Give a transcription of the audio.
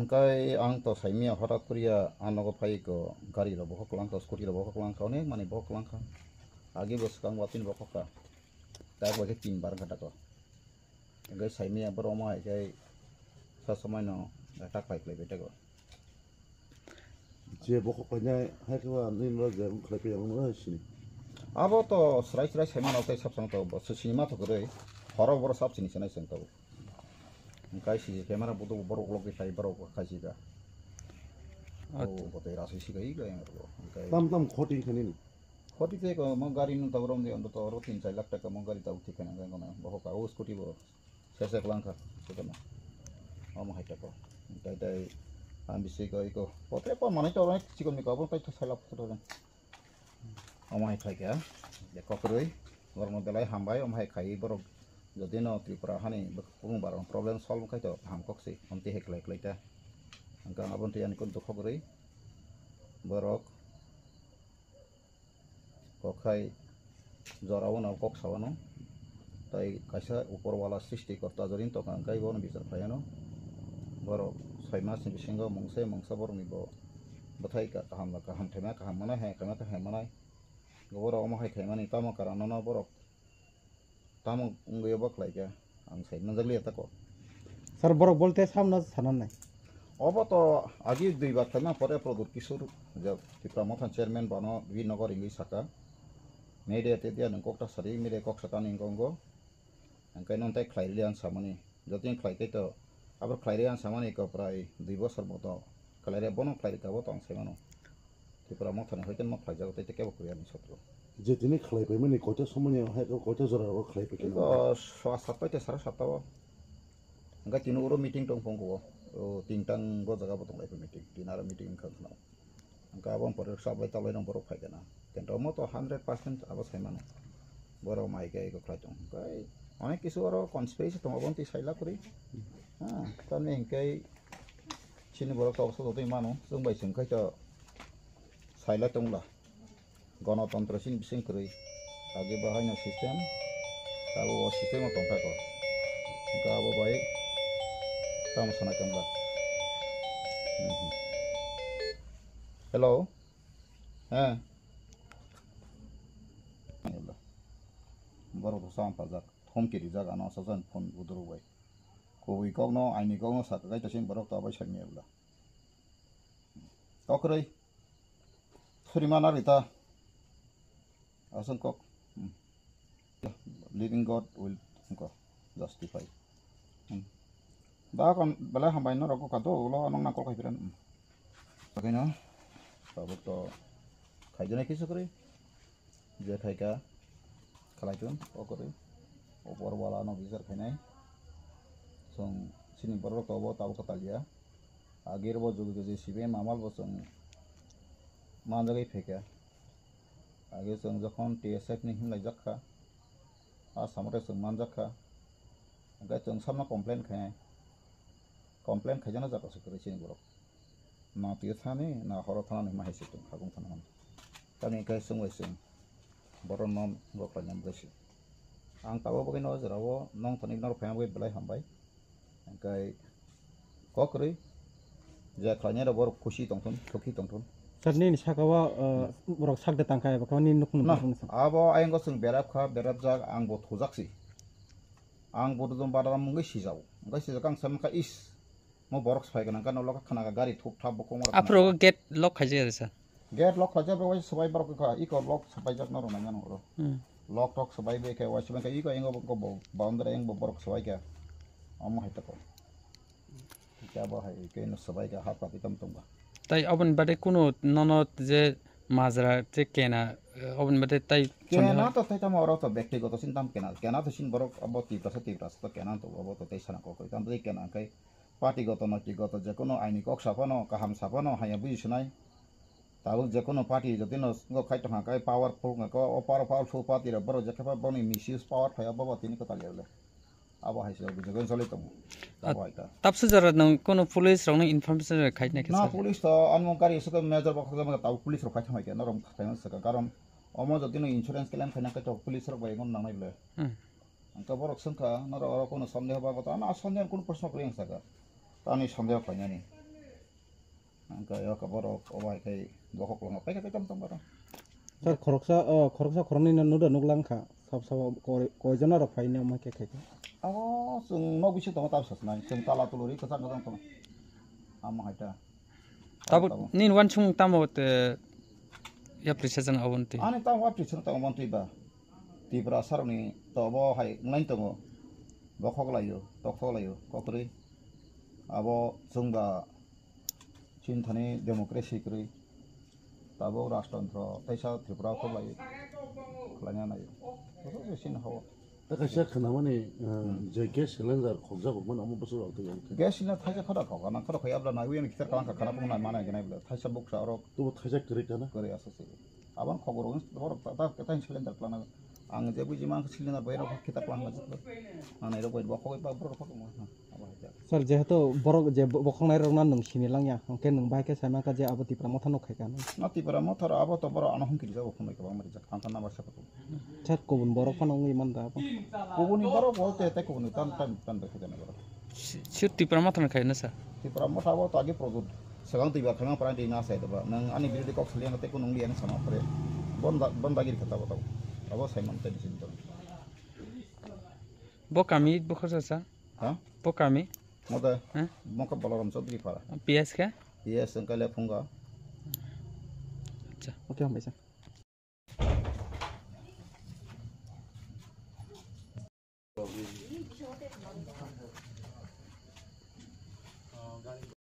Kai ang to sai mia horat kuria anogo pai ko gari ro bokok lang to scooty ro bokok lang ka ne mani bokok lang ka agi bos kang watin bokok ka ta bo ke tin bar kata ko gai sai mia bro ma gai sa samai no tak pai play bete ko je bokok pa nya ha ko nin ro je khlai pe yang no sini abo to srai sai ma no tai sap sang to bo su cinema to gre horo boro sap sini sanai sang to kai si camera butuh boro log sai boro kasi ka oh botai rasa si kai ga yang ro tam khoti khani khoti te ko mo gari nu tawrom de ondo to ro 3-4 lakh taka mo gari ta uthi kana ga na bo ka o scooty bo sese klangka sukana amo haita ko tai tai ambisi ko iko potre pa mane to rai chikon mi ko bo pai to sala photo ran amo hai khai ka de ko kroi gormo belai hambai om hai khai boro jadi no Tripura hani berkurung barang problem solve kai to hamkok sih onti hek lek ta angka abon tian ikut to khogri borok kokai jorawon au kok sawano tai kaisa upor wala srishti korta jorin to kan kai bon bizar phayano borok 6 mas ni bisingo mongsa bor mi bo bathai ka kaham thema kaham mana hai kama ta hai manai gobor omo hai themani tamo karano no borok tamo ungge bak laika ang sai najali ta ko sir borok bolte samna sanan nai obo to agi dui bar thama pore product kisur jab Tripura mothan chairman bano Vinogor ingi saka mede te dia nang kokta sari mede kok saka ning gongo angkai non tai khlairian samani jotin khlai te to abor khlairian samani ko prai 2 bosor moto khlaire bono khlairi ka bo tong sai mano Tripura mothan hoiten mo khlai jago te ke bo kurian sotro je tini khlai pe mani kota somani ha ko kota jora ro khlai pe ko swa satpai te sara satwa angka tinu uro meeting tong pong ko tintang go jaga botong lai meeting tinara meeting kan na angka abon pore sabai talai nang borok phai kana tento mo to 100% abos hai mano boro mai ke ko khlai tong kai onek kisu aro conspiracy tong abon ti saila kuri ha tan ning kai chini borok to so doi mano sung bai sung kai to saila tong la গণতন্ত্র sin bising kuri agi bahai no system abo system tong ta ko ka abo bai tam sana kamba hello ha baro to sam pazak thom ki rijak ano sajan phone uduru bai ko wi ko no aini ko no sa kai ta sin borok to bai sani ebla okrai thurima na rita Asal kok living God will justify. Dah kan bela hambai no rokok kado lo anong nakol kai piran. Bagaimana? Bapak to kai jane kisu kri. Je kai ka kalai tun okore. Opor wala no bizar kai nai. Song sini borok to bo tabu katalia. Agir bo jugu jugu sibe mamal bo song manjagai pheka. आगे जों जखन TSF नि हिमलाय जाखा आसामरे जों मान जाखा ओंखाय जों सामना कमप्लेन खायजाना जागासो करे सिनि बरक ना तियो थाने ना हर थानानै माहायसे दं खागुं थानानै तानि ओंखाय सोंबायसों बर' नम गख्लायनानै बैसो आं ताबो बगै न जेरावो नं थानि नर फायाबो बेलाय हामबाय ओंखाय ककरै जे खायनाय बर खुसि दंथन थखि दंथन sarni ni sakawa borok sakda tangkai ba kawani nukun abo ayang sung berap jak ang bo thojaksi ang bo dum badam mungi sijau ngai sijakang samka is mo borok spai kana kan lok khana gari thuk thap bokong apro gate lock khaje sa gate lock khaje ba wai sabai borok ka iko lock sabai jak noro nanya noro lock tok sabai be ka wai sabai ka iko engo ko boundary eng bo borok sabai ka amo haita ko kya ba hai ke no sabai ka hat papitam tumba tai abon bade kuno nonot je মাজরা যে কেনা অবন মতে তাই কেনা তো তাই তাম অরত ব্যক্তিগত চিন্তাম কেনা তো সিন বড় অব তীব্রাস তো কেনা তো অব তো তাই সানা কই তাম তাই কেনা কাই পার্টিগত নৈতিগত যে কোনো আইনি কক সাফানো কাহাম সাফানো হায়া বুঝিছনাই তাও যে কোনো পার্টি যদি ন খাইতো হাকাই পাওয়ারফুল ক পাওয়ারফুল পার্টি র বড় যে কেবা বনি মিসইউজ পাওয়ার ফায়া বাবা তিনি কথা লিয়ালে abo hai sila bujagan solid tamu abo hai ta tapsu jara nang kono police rong nang information khai na ke na sir police to anmong kari suka major bakha ma ta police ro khai thamai ke na rom khai na saka karon omo jodi no insurance claim khai na ka to police ro bai gon nang nai le angka borok sangka na ro kono sandeho ba ta na sandeho kono prashna kori ang saka ta ni sandeho khai na ni angka yo ka borok obai kai bokok long pai ka tam tam bara Sir, khoroksa khoroni na nuda nuklang kha sab koijona rok phai ne ma ke khai abo sung no bisi to ta sas nai sung tala tuluri ka sang ka tam ama hai ta tabu nin wan chung tamo te ya precision awonti ani ta wa pri ta mon ti ba ti bra sar ni to bo hai ngai to mo bo khok la yo ko tri abo sung ba chin thani democracy kri tabo rashtantra taisa tripura ko lai khlanya nai so sin ho 딱 시작 그나마니 제 게스 렌더 곡자고 뭐 아무 버스 어떻게 gas na thaja khada ko na khada khaya bla na wi kitar kalang ka khana pung na mana genai bla thaisa bok sa ro 또 타작 그랬잖아 kore asase aban khobor on bor ta ta cylinder plan ang je buji man cylinder bayra kitar plan na jatlo ana ero boy bokho ba bor ko mo aba ha Sir, jehetu borok je bokhongnai rok na nung sini lang ya angke nung bai ke sama ka je abati pramo thano khai kan na ti para mo thara abo to bor ana hum kiri jabo phone ka ba mari jak kan na bar sa ko chat kobun borok phano ngi man da kobuni bor bolte te kobuni tan de khana bor chutti pramatham khai na sir ti para mo thabo to age product segang ti ba khanga para di na sai da ba nang ani bili ko khlian te ko nung lian sama pare bon bagir khata ba abo sai man te ni sin to bo kami bo khosa sa ha bo kami moda ha moka balaram chodri para ps ka yes angkale phunga acha okay hom sir